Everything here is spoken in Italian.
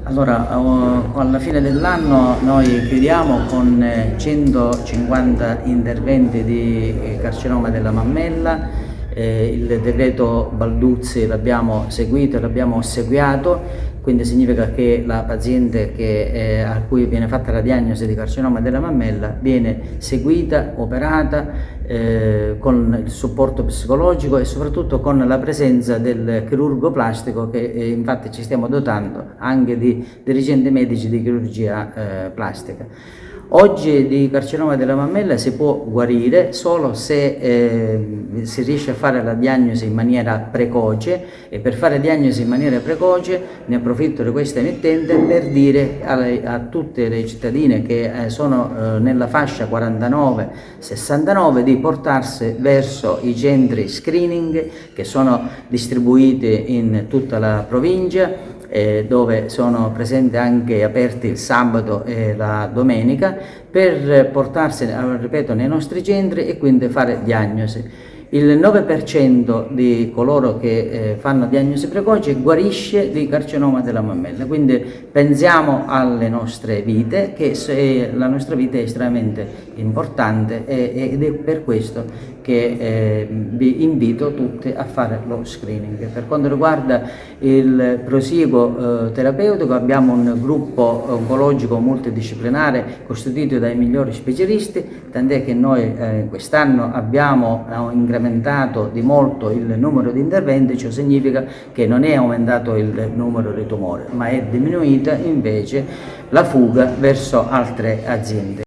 Allora, alla fine dell'anno noi chiudiamo con 150 interventi di carcinoma della mammella. Il decreto Balduzzi l'abbiamo seguito e l'abbiamo ossequiato, quindi significa che la paziente a cui viene fatta la diagnosi di carcinoma della mammella viene seguita, operata con il supporto psicologico e soprattutto con la presenza del chirurgo plastico che infatti ci stiamo dotando anche di dirigenti medici di chirurgia plastica. Oggi di carcinoma della mammella si può guarire solo se si riesce a fare la diagnosi in maniera precoce, e per fare diagnosi in maniera precoce ne approfitto di questa emittente per dire a tutte le cittadine che sono nella fascia 49-69 di portarsi verso i centri screening che sono distribuiti in tutta la provincia, dove sono presenti anche aperti il sabato e la domenica, per portarsi, ripeto, nei nostri centri e quindi fare diagnosi. Il 9% di coloro che fanno diagnosi precoce guarisce di carcinoma della mammella, quindi pensiamo alle nostre vite, che la nostra vita è estremamente importante ed è per questo che vi invito tutti a fare lo screening. Per quanto riguarda il prosieguo terapeutico, abbiamo un gruppo oncologico multidisciplinare costituito dai migliori specialisti, tant'è che noi quest'anno abbiamo incrementato di molto il numero di interventi. Ciò significa che non è aumentato il numero di tumori, ma è diminuita invece la fuga verso altre aziende.